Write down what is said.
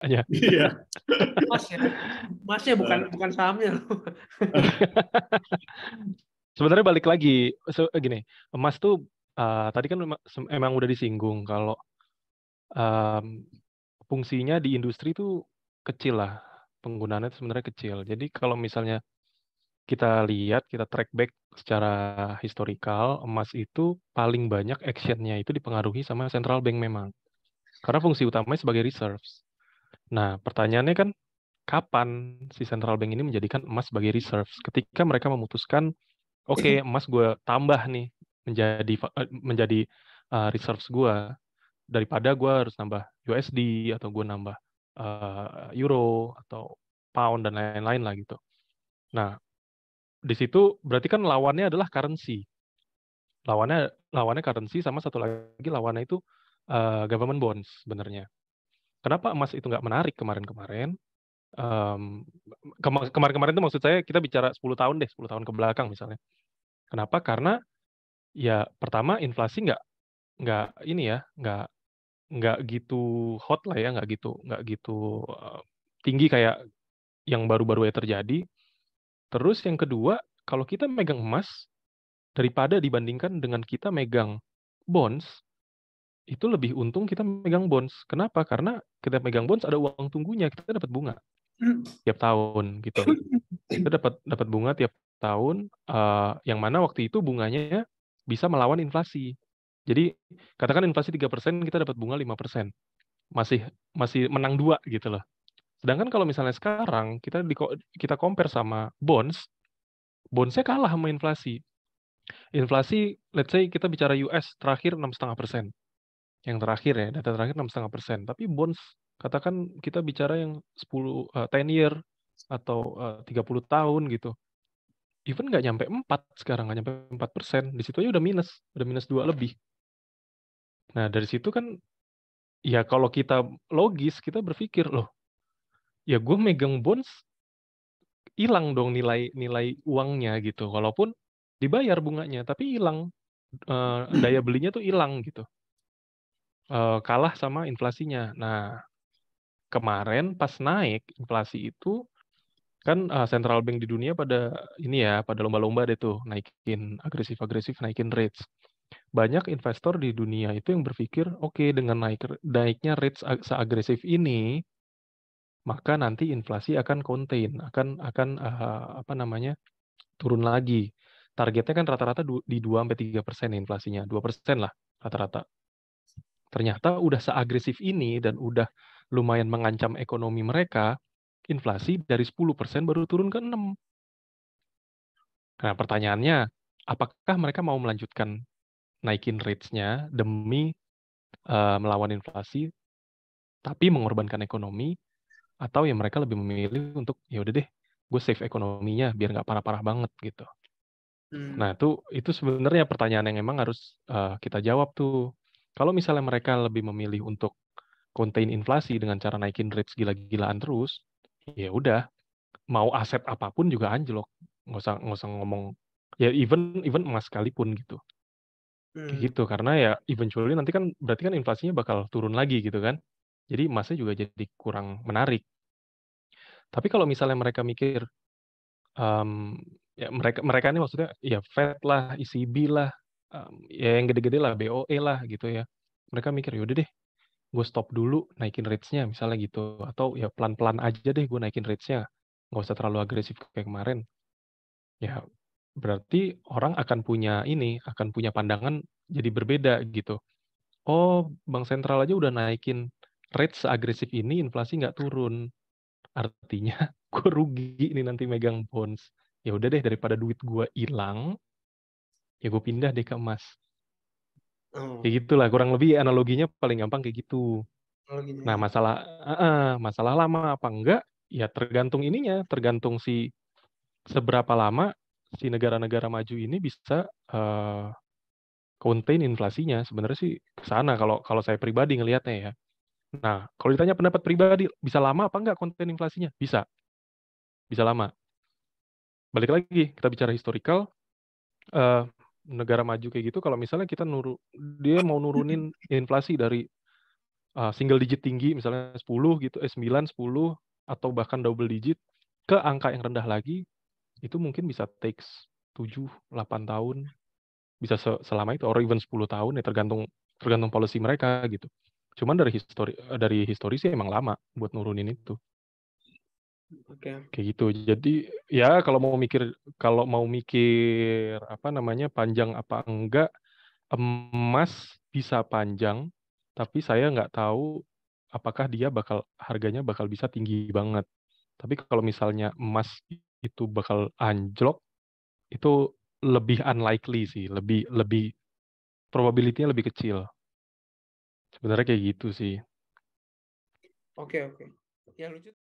Hanya. Iya. Emas ya. Emasnya bukan sahamnya loh. Sebenarnya balik lagi, gini, emas tuh tadi kan emang udah disinggung kalau fungsinya di industri tuh kecil lah, penggunaannya itu sebenarnya kecil. Jadi kalau misalnya kita lihat, kita track back secara historical, emas itu paling banyak actionnya itu dipengaruhi sama central bank memang. Karena fungsi utamanya sebagai reserves. Nah, pertanyaannya kan, kapan si central bank ini menjadikan emas sebagai reserves? Ketika mereka memutuskan, oke, emas gue tambah nih menjadi reserves gue, daripada gue harus nambah USD atau gue nambah euro atau pound dan lain-lain lah gitu. Nah, di situ berarti kan lawannya adalah currency. Lawannya currency, sama satu lagi lawannya itu government bonds sebenarnya. Kenapa emas itu nggak menarik kemarin-kemarin? Kemarin-kemarin itu maksud saya kita bicara 10 tahun deh, 10 tahun ke belakang misalnya. Kenapa? Karena ya pertama inflasi nggak ini ya, nggak gitu hot lah ya, nggak gitu tinggi kayak yang baru-baru ya terjadi. Terus yang kedua, kalau kita megang emas, daripada dibandingkan dengan kita megang bonds, itu lebih untung kita megang bonds. Kenapa? Karena kita megang bonds ada uang tunggunya, kita dapat bunga tiap tahun gitu. Kita dapat bunga tiap tahun, yang mana waktu itu bunganya bisa melawan inflasi. Jadi katakan inflasi 3%, kita dapat bunga 5%. Masih menang 2 gitu loh. Sedangkan kalau misalnya sekarang kita compare sama bondsnya kalah sama inflasi. Inflasi, let's say kita bicara US terakhir 6,5%. Yang terakhir ya, data terakhir 6,5%. Tapi bonds, katakan kita bicara yang 10 year atau 30 tahun gitu. Even nggak nyampe 4 sekarang, nggak nyampe 4%. Di situ aja udah minus 2 lebih. Nah, dari situ kan, ya kalau kita logis, kita berpikir, loh, ya gue megang bonds, hilang dong nilai uangnya gitu. Walaupun dibayar bunganya, tapi hilang. Daya belinya tuh hilang gitu. Kalah sama inflasinya. Nah, kemarin pas naik inflasi itu, kan central bank di dunia pada lomba-lomba deh tuh naikin agresif naikin rates. Banyak investor di dunia itu yang berpikir, oke, dengan naiknya rates seagresif ini, maka nanti inflasi akan contain, akan apa namanya, turun lagi. Targetnya kan rata-rata di 2-3% inflasinya, 2% lah rata-rata. Ternyata udah seagresif ini dan udah lumayan mengancam ekonomi mereka, inflasi dari 10% baru turun ke 6. Nah, pertanyaannya, apakah mereka mau melanjutkan naikin rates-nya demi melawan inflasi, tapi mengorbankan ekonomi, atau ya mereka lebih memilih untuk, ya udah deh, gue save ekonominya biar nggak parah-parah banget gitu. Nah, itu sebenarnya pertanyaan yang emang harus kita jawab tuh. Kalau misalnya mereka lebih memilih untuk contain inflasi dengan cara naikin rates gila-gilaan terus, ya udah, mau aset apapun juga anjlok. Nggak usah ngomong, ya even emas sekalipun gitu. Kayak gitu, karena ya eventually nanti kan berarti kan inflasinya bakal turun lagi gitu kan. Jadi emasnya juga jadi kurang menarik. Tapi kalau misalnya mereka mikir, ya mereka ini maksudnya ya Fed lah, ECB lah, ya yang gede-gede lah, BOE lah gitu ya. Mereka mikir, yaudah deh, gue stop dulu naikin rates-nya misalnya gitu. Atau ya pelan-pelan aja deh gue naikin rates-nya. Nggak usah terlalu agresif kayak kemarin. Ya berarti orang akan punya pandangan jadi berbeda gitu. Oh, Bank Sentral aja udah naikin rate seagresif ini, inflasi nggak turun. Artinya gue rugi nih nanti megang bonds. Ya udah deh, daripada duit gue hilang, ya gue pindah deh ke emas. Kayak gitulah, kurang lebih analoginya paling gampang kayak gitu. Nah, masalah lama apa enggak, ya tergantung tergantung seberapa lama si negara-negara maju ini bisa contain inflasinya. Sebenarnya sih ke sana kalau saya pribadi ngelihatnya ya. Nah, kalau ditanya pendapat pribadi, bisa lama apa enggak contain inflasinya? Bisa lama. Balik lagi, kita bicara historical, negara maju kayak gitu, kalau misalnya dia mau nurunin inflasi dari single digit tinggi misalnya 10 gitu, 9, 10 atau bahkan double digit ke angka yang rendah lagi, itu mungkin bisa takes 7, 8 tahun, bisa selama itu or even 10 tahun ya tergantung tergantung policy mereka gitu. Cuman dari histori sih emang lama buat nurunin itu. Oke. Kayak gitu. Jadi ya kalau mau mikir apa namanya panjang apa enggak, emas bisa panjang, tapi saya nggak tahu apakah dia harganya bakal bisa tinggi banget. Tapi kalau misalnya emas itu bakal anjlok, itu lebih unlikely sih, lebih lebih probability-nya lebih kecil. Sebenarnya kayak gitu sih. Oke. Ya lucu.